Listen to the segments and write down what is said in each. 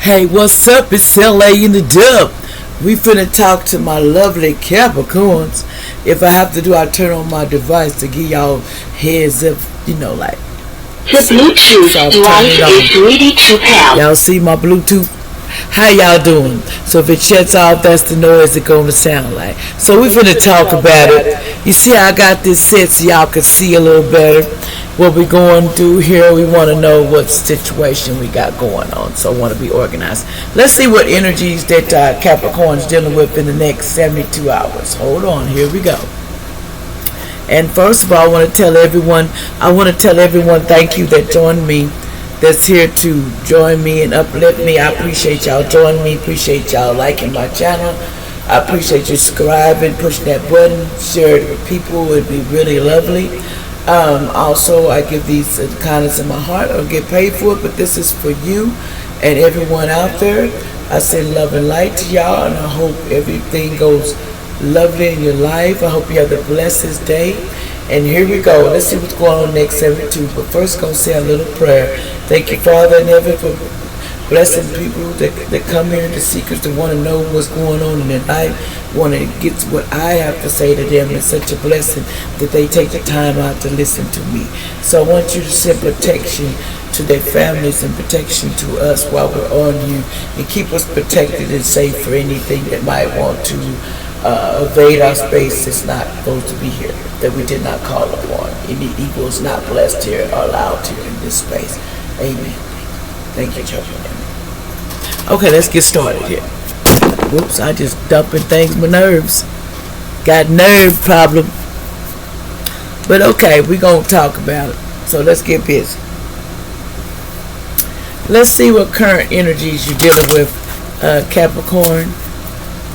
Hey, what's up? It's LA in the dub. We finna talk to my lovely Capricorns. If I have to do, I turn on my device to give y'all heads up, like. The Bluetooth device is ready to pair. Y'all see my Bluetooth? How y'all doing? So if it shuts off, that's the noise it's gonna sound like. So we finna talk about it. You see how I got this set so y'all can see a little better what we're going through here. We want to know what situation we got going on, so I want to be organized. Let's see what energies that Capricorn's dealing with in the next 72 hours. Hold on, here we go. And first of all, I want to tell everyone thank you that joined me, that's here to join me and uplift me. I appreciate y'all joining me, appreciate y'all liking my channel. I appreciate you subscribing, pushing that button, share it with people. It'd be really lovely. Also, I give these kindness in my heart. I don't get paid for it, but this is for you and everyone out there. I send love and light to y'all, and I hope everything goes lovely in your life. I hope you have the blessed day. And here we go. Let's see what's going on next 72. But first, going to say a little prayer. Thank you, Father in heaven, for blessing people that come here, the seekers that want to know what's going on in their life, want to get what I have to say to them. It's such a blessing that they take the time out to listen to me. So I want you to send protection to their families and protection to us while we're on you, and keep us protected and safe for anything that might want to evade our space that's not supposed to be here, that we did not call upon. Any evil is not blessed here or allowed here in this space. Amen. Thank you, children. Okay, let's get started here. Whoops, I just dumping things, my nerves. Got nerve problem. But okay, we're going to talk about it. So let's get busy. Let's see what current energies you're dealing with, Capricorn.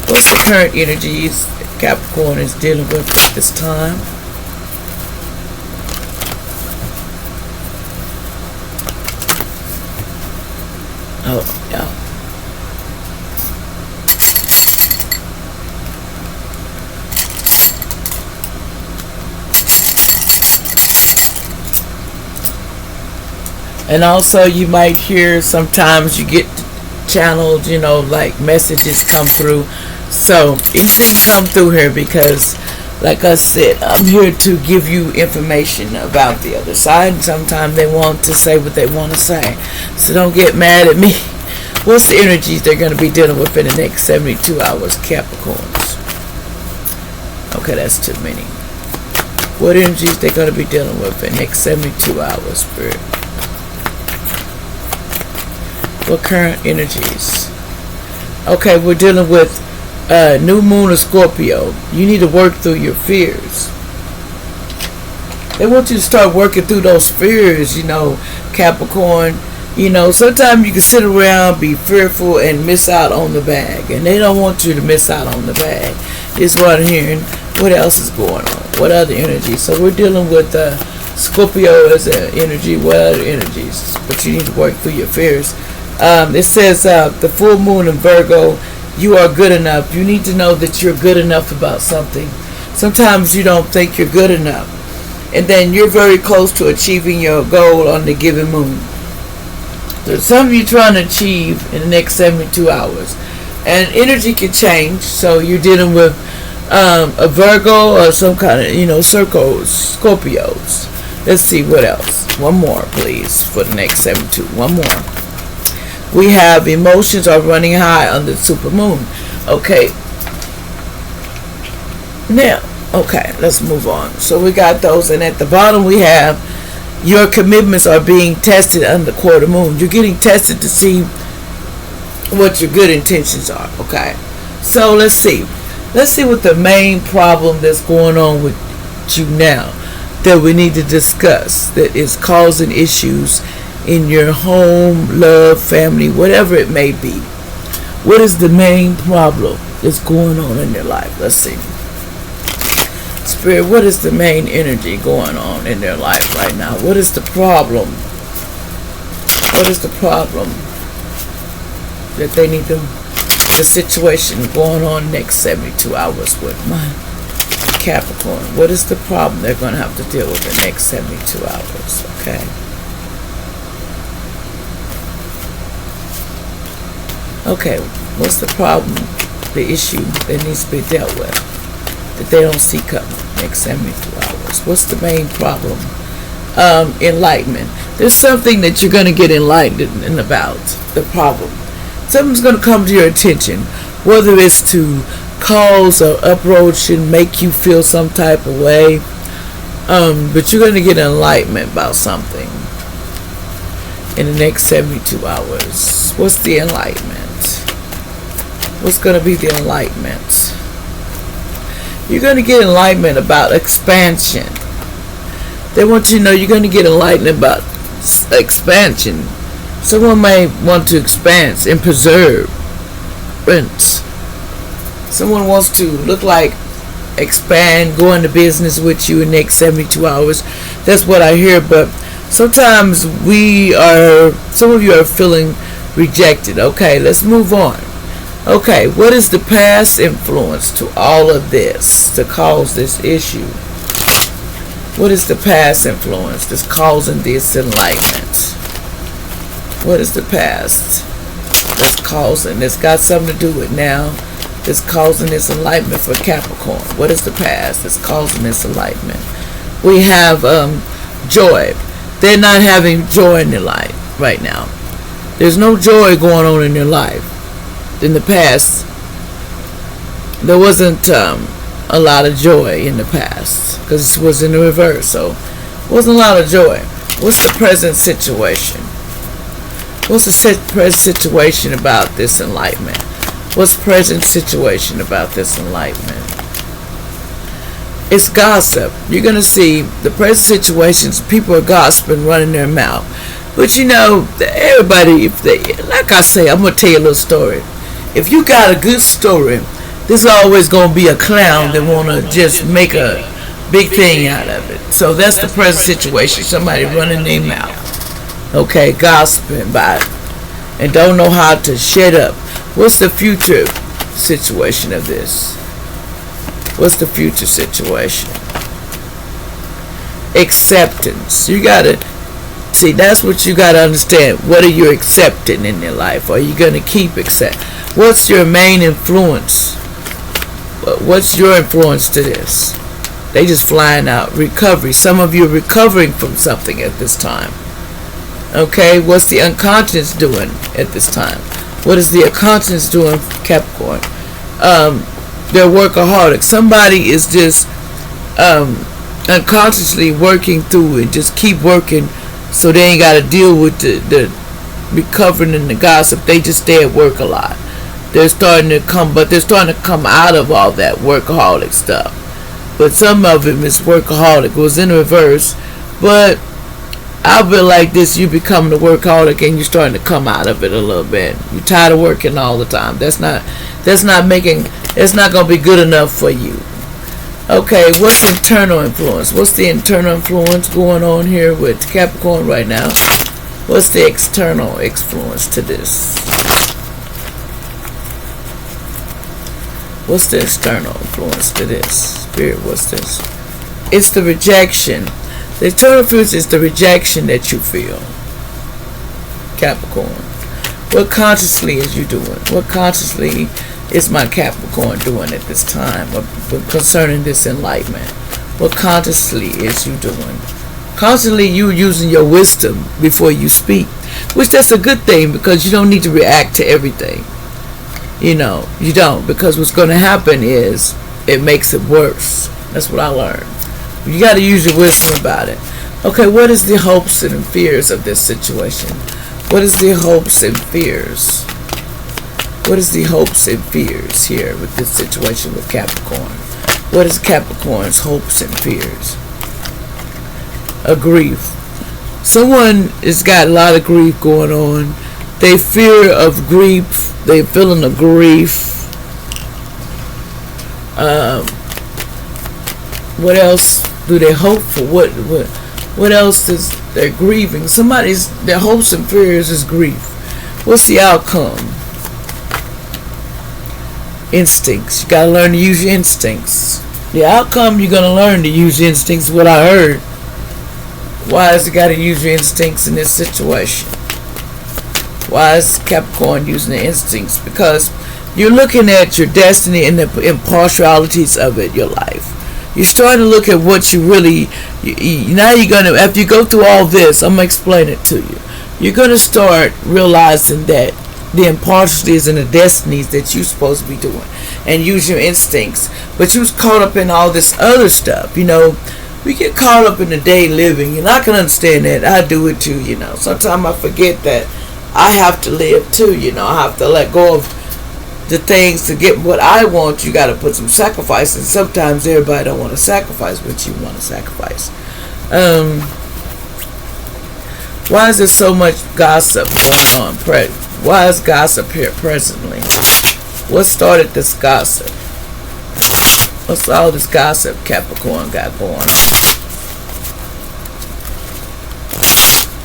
What's the current energies Capricorn is dealing with at this time? Oh, yeah. And also you might hear sometimes you get channeled, like messages come through. So anything come through here, because like I said, I'm here to give you information about the other side. And sometimes they want to say what they want to say. So don't get mad at me. What's the energies they're going to be dealing with in the next 72 hours, Capricorns? Okay, that's too many. What energies they're going to be dealing with in the next 72 hours, Spirit? What current energies? Okay, we're dealing with new moon of Scorpio. You need to work through your fears. They want you to start working through those fears, Capricorn. Sometimes you can sit around, be fearful, and miss out on the bag. And they don't want you to miss out on the bag. This is what I'm hearing. What else is going on? What other energies? So we're dealing with Scorpio as an energy. What other energies? But you need to work through your fears. It says the full moon in Virgo, you are good enough. You need to know that you're good enough about something. Sometimes you don't think you're good enough. And then you're very close to achieving your goal on the given moon. There's something you're trying to achieve in the next 72 hours. And energy can change. So you're dealing with a Virgo or some kind of, circles, Scorpios. Let's see what else. One more, please, for the next 72. One more. We have emotions are running high on the supermoon. Okay. Now, okay, let's move on. So we got those, and at the bottom we have your commitments are being tested under quarter moon. You're getting tested to see what your good intentions are. Okay. So let's see. Let's see what the main problem that's going on with you now that we need to discuss that is causing issues in your home, love, family, whatever it may be. What is the main problem that's going on in your life? Let's see. Spirit, what is the main energy going on in their life right now? What is the problem? What is the problem that they need to, the situation going on next 72 hours with my Capricorn? What is the problem they're going to have to deal with the next 72 hours? Okay. Okay, what's the problem, the issue that needs to be dealt with that they don't see coming next 72 hours? What's the main problem? Enlightenment. There's something that you're going to get enlightened about, the problem. Something's going to come to your attention, whether it's to cause or approach and make you feel some type of way. But you're going to get enlightenment about something in the next 72 hours. What's the enlightenment? What's going to be the enlightenment? You're going to get enlightenment about expansion. They want you to know you're going to get enlightenment about expansion. Someone may want to expand and preserve. Someone wants to look like expand, go into business with you in the next 72 hours. That's what I hear. But sometimes some of you are feeling rejected. Okay, let's move on. Okay, what is the past influence to all of this to cause this issue? What is the past influence that's causing this enlightenment? What is the past that's causing? It's got something to do with now. That's causing this enlightenment for Capricorn. What is the past that's causing this enlightenment? We have joy. They're not having joy in their life right now. There's no joy going on in their life. In the past, there wasn't a lot of joy in the past because it was in the reverse. So, it wasn't a lot of joy. What's the present situation? What's the present situation about this enlightenment? What's the present situation about this enlightenment? It's gossip. You're going to see the present situations, people are gossiping, running their mouth. But you know, everybody, like I say, I'm going to tell you a little story. If you got a good story, there's always going to be a clown that want to just make a big thing out of it. So that's the present situation. Somebody running their mouth. Okay, gossiping about it. And don't know how to shut up. What's the future situation of this? What's the future situation? Acceptance. You gotta see, that's what you gotta understand. What are you accepting in your life? Are you gonna keep accept? What's your main influence? What's your influence to this? They just flying out. Recovery. Some of you are recovering from something at this time. Okay, what's the unconscious doing at this time? What is the unconscious doing, Capricorn? They're workaholics. Somebody is just unconsciously working through it. Just keep working so they ain't got to deal with the recovering and the gossip. They just stay at work a lot. They're starting to come out of all that workaholic stuff. But some of them is workaholic. It was in reverse. But I'll be like this, you become the workaholic and you're starting to come out of it a little bit. You're tired of working all the time. It's not going to be good enough for you. Okay, what's internal influence? What's the internal influence going on here with Capricorn right now? What's the external influence to this? What's the external influence to this? Spirit, what's this? It's the rejection. The internal influence is the rejection that you feel. Capricorn. What consciously is you doing? What consciously is my Capricorn doing at this time concerning this enlightenment? What consciously is you doing? Constantly you using your wisdom before you speak, which that's a good thing because you don't need to react to everything. You know, you don't, because what's going to happen is it makes it worse. That's what I learned. You got to use your wisdom about it. Okay, what is the hopes and fears of this situation? What is the hopes and fears? What is the hopes and fears here with this situation with Capricorn? What is Capricorn's hopes and fears? A grief. Someone has got a lot of grief going on. They fear of grief. They're feeling a grief. What else do they hope for? What else is they're grieving? Their hopes and fears is grief. What's the outcome? Instincts. You gotta learn to use your instincts. The outcome, you're gonna learn to use your instincts. What I heard. Why has you gotta use your instincts in this situation? Why is Capricorn using the instincts? Because you're looking at your destiny and the impartialities of it, your life. You're starting to look at what you really, now you're going to, after you go through all this, I'm going to explain it to you. You're going to start realizing that the impartialities and the destinies that you're supposed to be doing, and use your instincts. But you was caught up in all this other stuff. We get caught up in the day living, and I can understand that. I do it too. Sometimes I forget that I have to live too. I have to let go of the things to get what I want. You got to put some sacrifices. Sometimes everybody don't want to sacrifice what you want to sacrifice. Why is there so much gossip going on? Why is gossip here presently? What started this gossip? What's all this gossip Capricorn got going on?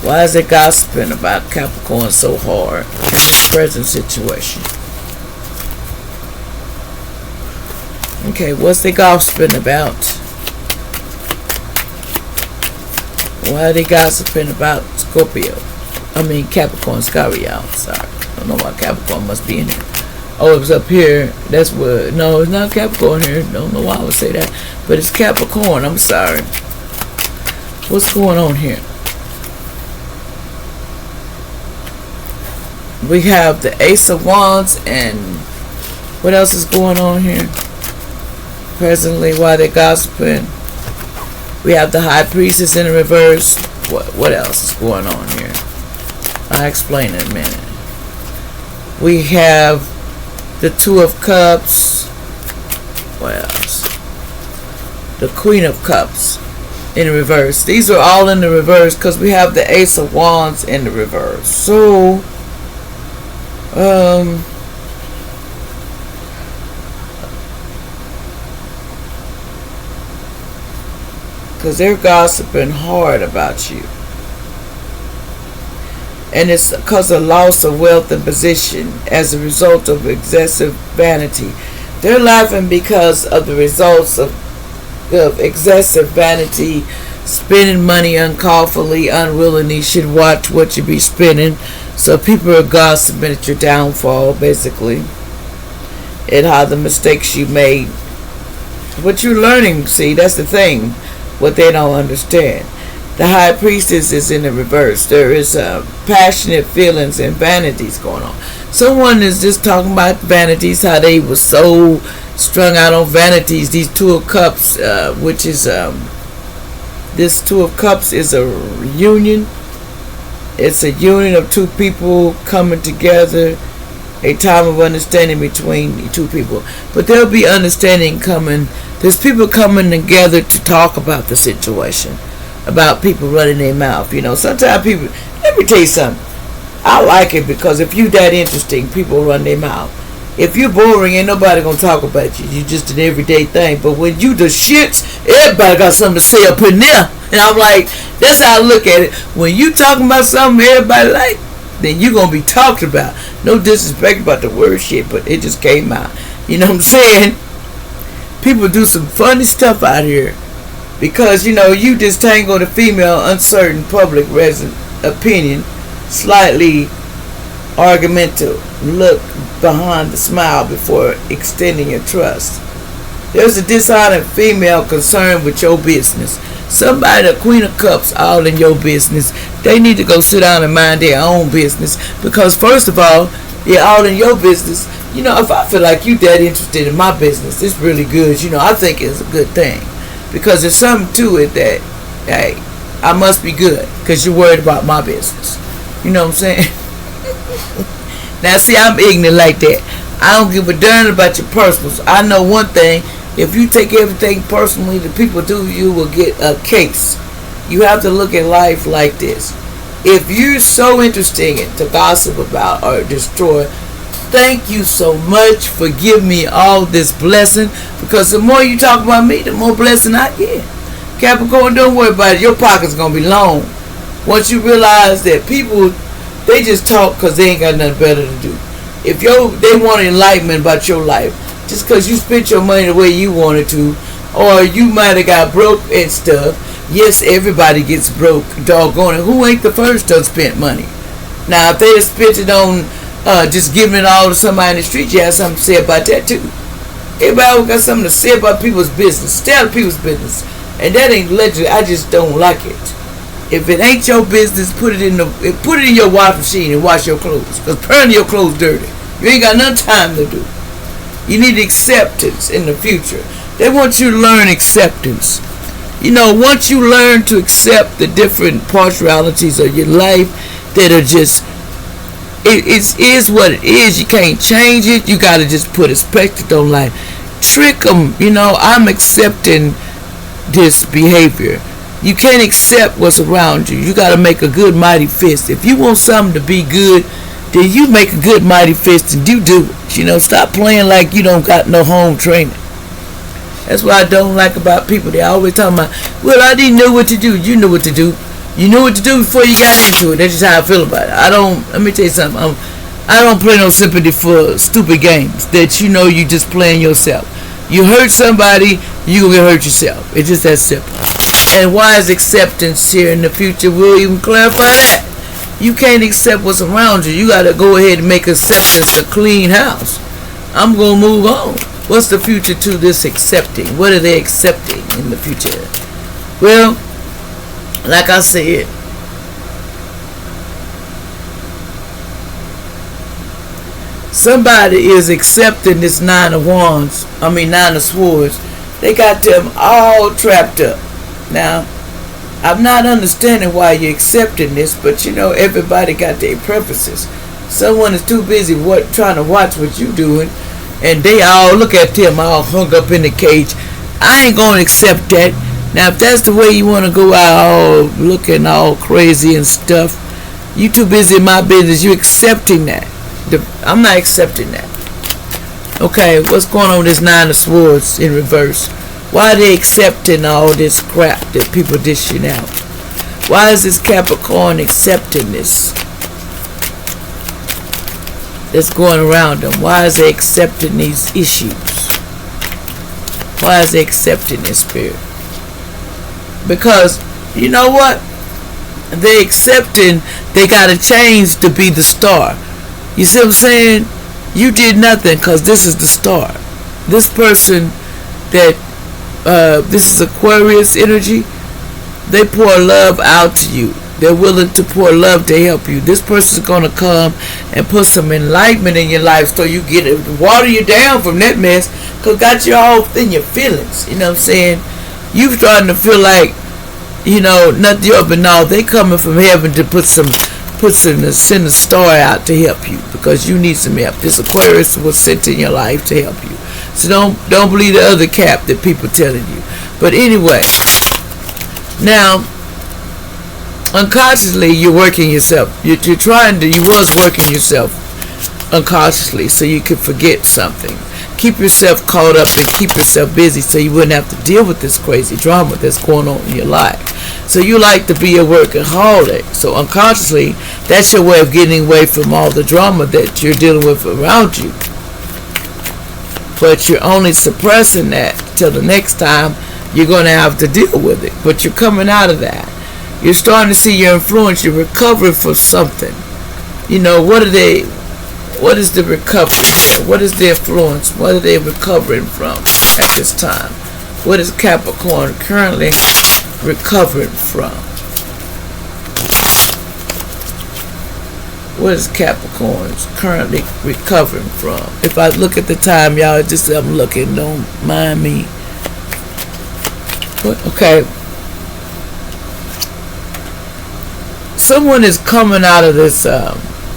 Why is it gossiping about Capricorn so hard in this present situation? Okay, what's they gossiping about? Why are they gossiping about Capricorn, Scorpio. Sorry. I don't know why Capricorn must be in here. Oh, it was up here. That's what. No, it's not Capricorn here. Don't know why I would say that. But it's Capricorn. I'm sorry. What's going on here? We have the Ace of Wands, and what else is going on here? Presently, why they're gossiping. We have the High Priestess in the reverse. What else is going on here? I'll explain in a minute. We have the Two of Cups. What else? The Queen of Cups in the reverse. These are all in the reverse because we have the Ace of Wands in the reverse. So, because they're gossiping hard about you. And it's because of loss of wealth and position as a result of excessive vanity. They're laughing because of the results of excessive vanity, spending money uncalled for, unwillingly. Should watch what you be spending. So people are gossiping at your downfall, basically, and how the mistakes you made. What you're learning, see, that's the thing. What they don't understand. The High Priestess is in the reverse. There is passionate feelings and vanities going on. Someone is just talking about vanities, how they were so strung out on vanities. These Two of Cups, which is this Two of Cups is a union. It's a union of two people coming together. A time of understanding between the two people. But there'll be understanding coming. There's people coming together to talk about the situation. About people running their mouth. Sometimes people, let me tell you something. I like it because if you that interesting, people run their mouth. If you're boring, ain't nobody gonna talk about you. You just an everyday thing. But when you the shits, everybody got something to say up in there. And I'm like, that's how I look at it. When you talking about something everybody like, then you gonna be talked about. No disrespect about the word shit, but it just came out. You know what I'm saying? People do some funny stuff out here. Because, you just tangle the female uncertain public resident opinion, slightly argumentative, look behind the smile before extending your trust. There's a dishonored female concerned with your business. Somebody, the Queen of Cups, all in your business. They need to go sit down and mind their own business. Because, first of all, they're all in your business. If I feel like you that interested in my business, it's really good. I think it's a good thing. Because there's something to it that, hey, I must be good because you're worried about my business. You know what I'm saying? Now, see, I'm ignorant like that. I don't give a darn about your personals. I know one thing. If you take everything personally the people do, you will get a case. You have to look at life like this. If you're so interested to gossip about or destroy, thank you so much for giving me all this blessing, because the more you talk about me, the more blessing I get. Capricorn, don't worry about it. Your pocket's going to be long. Once you realize that people, they just talk because they ain't got nothing better to do. If they want enlightenment about your life, just because you spent your money the way you wanted to, or you might have got broke and stuff. Yes, everybody gets broke, doggone it. Who ain't the first to spend money? Now, if they had spent it on just giving it all to somebody in the street, you have something to say about that too. Everybody got something to say about people's business. Stay out of people's business. And that ain't legitimate. I just don't like it. If it ain't your business, put it in your wash machine and wash your clothes. Because apparently your clothes dirty. You ain't got no time to do. You need acceptance in the future. They want you to learn acceptance. Once you learn to accept the different partialities of your life that are just, it is what it is. You can't change it. You got to just put perspective on life. Trick them. I'm accepting this behavior. You can't accept what's around you. You got to make a good mighty fist. If you want something to be good, then you make a good mighty fist and you do it. Stop playing like you don't got no home training. That's what I don't like about people. They always talking about, well, I didn't know what to do. You know what to do. You knew what to do before you got into it. That's just how I feel about it. Let me tell you something. I don't play no sympathy for stupid games that you just playing yourself. You hurt somebody, you gonna get hurt yourself. It's just that simple. And why is acceptance here in the future? We'll even clarify that. You can't accept what's around you. You gotta go ahead and make acceptance a clean house. I'm gonna move on. What's the future to this accepting? What are they accepting in the future? Well, like I said, somebody is accepting this nine of swords. They got them all trapped up. Now, I'm not understanding why you're accepting this, but everybody got their preferences. Someone is too busy trying to watch what you doing, and they all look at them all hung up in the cage. I ain't gonna accept that. Now, if that's the way you want to go out all looking all crazy and stuff, you too busy in my business. You accepting that. I'm not accepting that. Okay, what's going on with this nine of swords in reverse? Why are they accepting all this crap that people dishing out? Why is this Capricorn accepting this that's going around them? Why is they accepting these issues? Why is they accepting this spirit? Because, you know what? They accepting they got to change to be the star. You see what I'm saying? You did nothing because this is the star. This person this is Aquarius energy. They pour love out to you. They're willing to pour love to help you. This person's going to come and put some enlightenment in your life so you get it, water you down from that mess, because got you all in your feelings. You know what I'm saying? You starting to feel like, nothing up, but no, they coming from heaven to send a star out to help you because you need some help. This Aquarius was sent in your life to help you. So don't believe the other cap that people telling you. But anyway, now unconsciously you're working yourself. You was working yourself unconsciously so you could forget something. Keep yourself caught up and keep yourself busy so you wouldn't have to deal with this crazy drama that's going on in your life. So you like to be a workaholic. So unconsciously, that's your way of getting away from all the drama that you're dealing with around you. But you're only suppressing that till the next time you're going to have to deal with it. But you're coming out of that. You're starting to see your influence. You're recovering from something. What is the recovery? What is the influence? What are they recovering from at this time? What is Capricorn currently recovering from? What is Capricorn currently recovering from? If I look at the time, y'all, I'm looking. Don't mind me. Okay. Someone is coming out of this.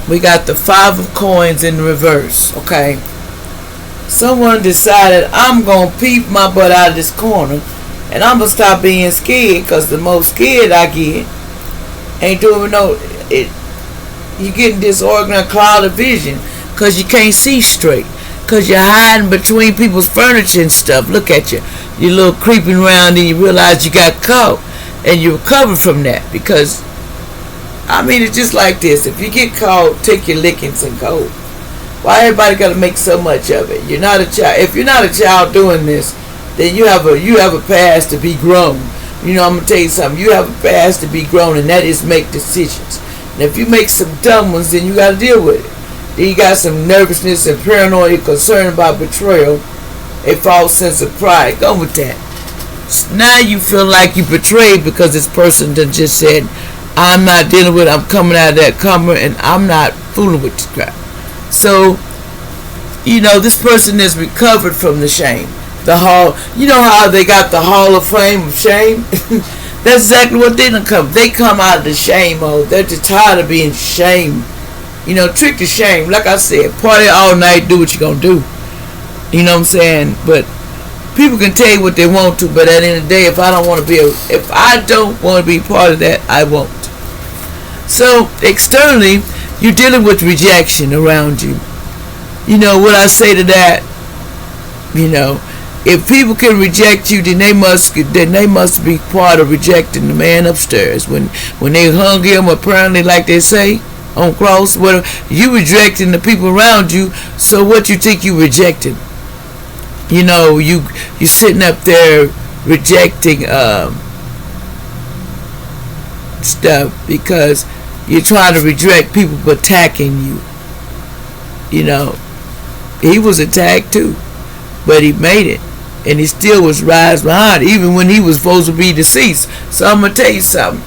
We got the 5 of coins in reverse. Okay. Someone decided, I'm going to peep my butt out of this corner. And I'm going to stop being scared. Because the most scared I get, ain't doing you're getting disorganized cloud of vision. Because you can't see straight. Because you're hiding between people's furniture and stuff. Look at you. You're a little creeping around and you realize you got caught. And you recover from that. Because, it's just like this. If you get caught, take your lickings and go. Why everybody got to make so much of it? You're not a child. If you're not a child doing this, then you have a past to be grown. I'm gonna tell you something. You have a past to be grown, and that is make decisions. And if you make some dumb ones, then you got to deal with it. Then you got some nervousness and paranoia concern about betrayal, a false sense of pride. Go with that. So now you feel like you betrayed because this person done just said, I'm not dealing with it, I'm coming out of that coma, and I'm not fooling with this crap. So, this person is recovered from the shame. You know how they got the Hall of Fame of shame? That's exactly what they done come. They come out of the shame mode. They're just tired of being shamed. Trick to shame. Like I said, party all night, do what you're going to do. You know what I'm saying? But people can tell you what they want to, but at the end of the day, if I don't want to be part of that, I won't. So, externally, you're dealing with rejection around you. What I say to that, if people can reject you, then they must be part of rejecting the man upstairs. When they hung him, apparently, like they say on cross, you rejecting the people around you. So what you think you rejecting? You sitting up there rejecting stuff because you're trying to reject people attacking you. He was attacked too, but he made it. And he still was rise behind, even when he was supposed to be deceased. So I'm going to tell you something.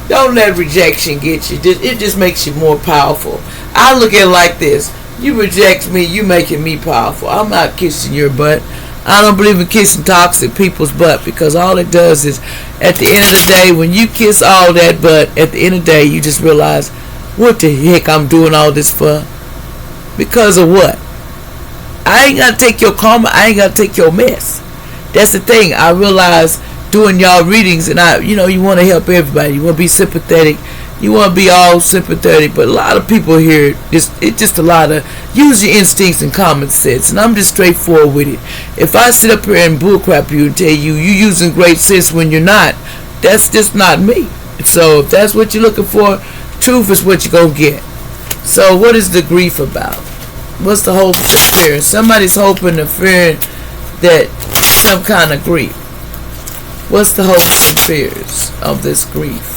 Don't let rejection get you. It just makes you more powerful. I look at it like this. You reject me, you making me powerful. I'm not kissing your butt. I don't believe in kissing toxic people's butt, because all it does is, at the end of the day, when you kiss all that butt, at the end of the day, you just realize, what the heck I'm doing all this for? Because of what? I ain't got to take your karma. I ain't got to take your mess. That's the thing. I realize doing y'all readings, and you want to help everybody. You want to be sympathetic. You want to be all sympathetic. But a lot of people here, it's just a lot of, use your instincts and common sense. And I'm just straightforward with it. If I sit up here and bullcrap you and tell you using great sense when you're not, that's just not me. So if that's what you're looking for, truth is what you're going to get. So what is the grief about? What's the hopes and fears? Somebody's hoping and fearing that some kind of grief. What's the hopes and fears of this grief?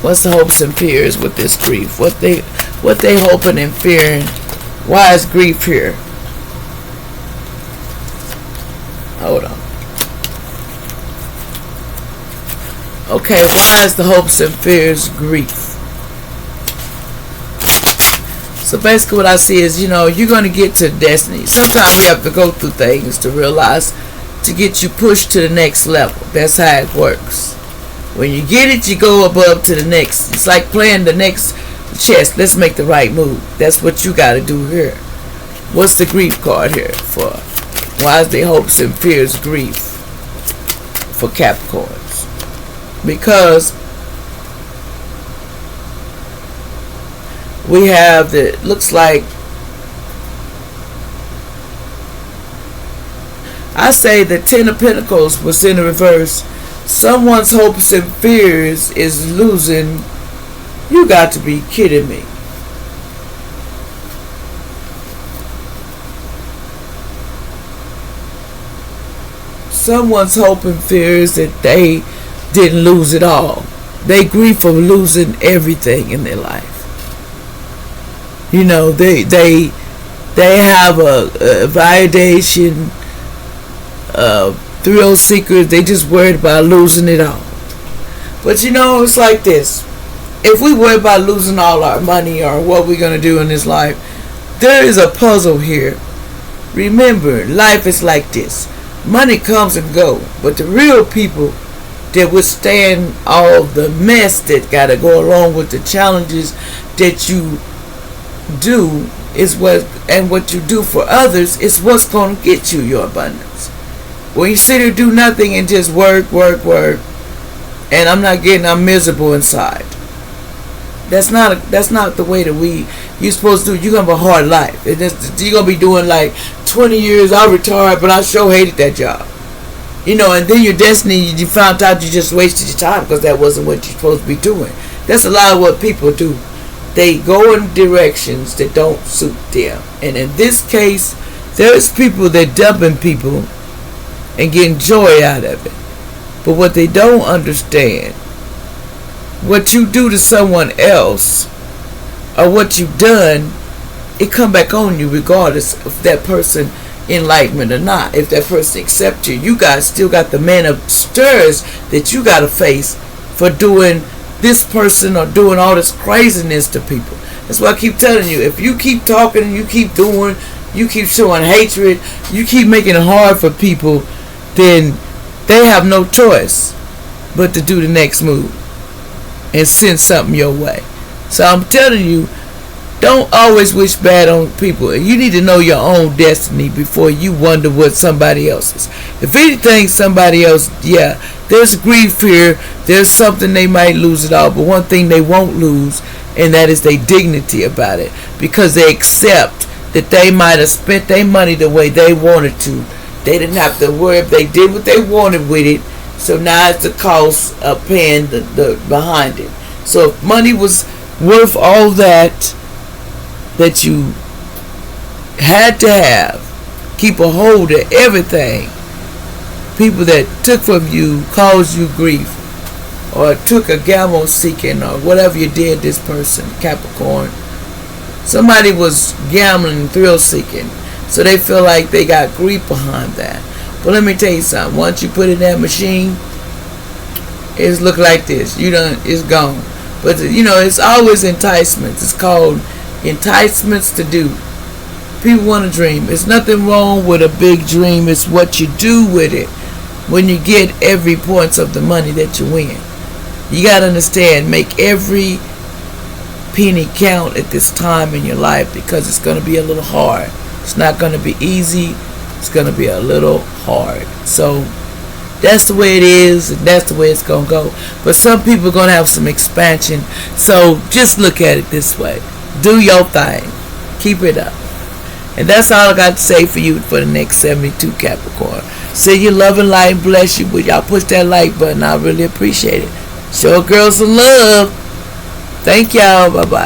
What's the hopes and fears with this grief? What they hoping and fearing? Why is grief here? Hold on. Okay, why is the hopes and fears grief? So basically what I see is, you're going to get to destiny. Sometimes you have to go through things to realize, to get you pushed to the next level. That's how it works. When you get it, you go above to the next. It's like playing the next chess. Let's make the right move. That's what you got to do here. What's the grief card here for? Why is the hopes and fears grief for Capricorns? Because we have the, looks like, I say the Ten of Pentacles was in the reverse. Someone's hopes and fears is losing. You got to be kidding me. Someone's hope and fears that they didn't lose it all. They grieve for losing everything in their life. They have a validation, thrill seekers. They just worried about losing it all. But it's like this. If we worry about losing all our money or what we're going to do in this life, there is a puzzle here. Remember, life is like this. Money comes and goes, but the real people that withstand all the mess that got to go along with the challenges that you do is what you do for others is what's going to get you your abundance. When you sit here and do nothing and just work, and I'm miserable inside. That's not the way that you're supposed to do. You're going to have a hard life. You're going to be doing like 20 years, I retired, but I sure hated that job. And then your destiny, you found out you just wasted your time because that wasn't what you're supposed to be doing. That's a lot of what people do. They go in directions that don't suit them. And in this case, there's people that dumping people and getting joy out of it. But what they don't understand, what you do to someone else or what you've done, it come back on you regardless of that person enlightenment or not. If that person accepts you, you guys still got the man of stirs that you got to face for doing this person or doing all this craziness to people. That's why I keep telling you, if you keep talking and you keep doing, you keep showing hatred, you keep making it hard for people, then they have no choice but to do the next move and send something your way. So I'm telling you, don't always wish bad on people. You need to know your own destiny before you wonder what somebody else is. If anything, somebody else, yeah, there's grief here. There's something they might lose it all. But one thing they won't lose, and that is their dignity about it. Because they accept that they might have spent their money the way they wanted to. They didn't have to worry if they did what they wanted with it. So now it's the cost of paying the behind it. So if money was worth all that you had to have, keep a hold of everything. People that took from you, caused you grief, or took a gamble seeking, or whatever you did this person, Capricorn. Somebody was gambling and thrill seeking, so they feel like they got grief behind that. But let me tell you something. Once you put in that machine, it's look like this. It's gone. But it's always enticements. It's called enticements to do. People want to dream. There's nothing wrong with a big dream. It's what you do with it when you get every point of the money that you win. You got to understand, make every penny count at this time in your life, because it's going to be a little hard. It's not going to be easy. It's going to be a little hard. So that's the way it is, and that's the way it's going to go. But some people are going to have some expansion. So just look at it this way. Do your thing. Keep it up. And that's all I got to say for you for the next 72 Capricorn. Say your love and light and bless you. But y'all push that like button. I really appreciate it. Show girls some love. Thank y'all. Bye-bye.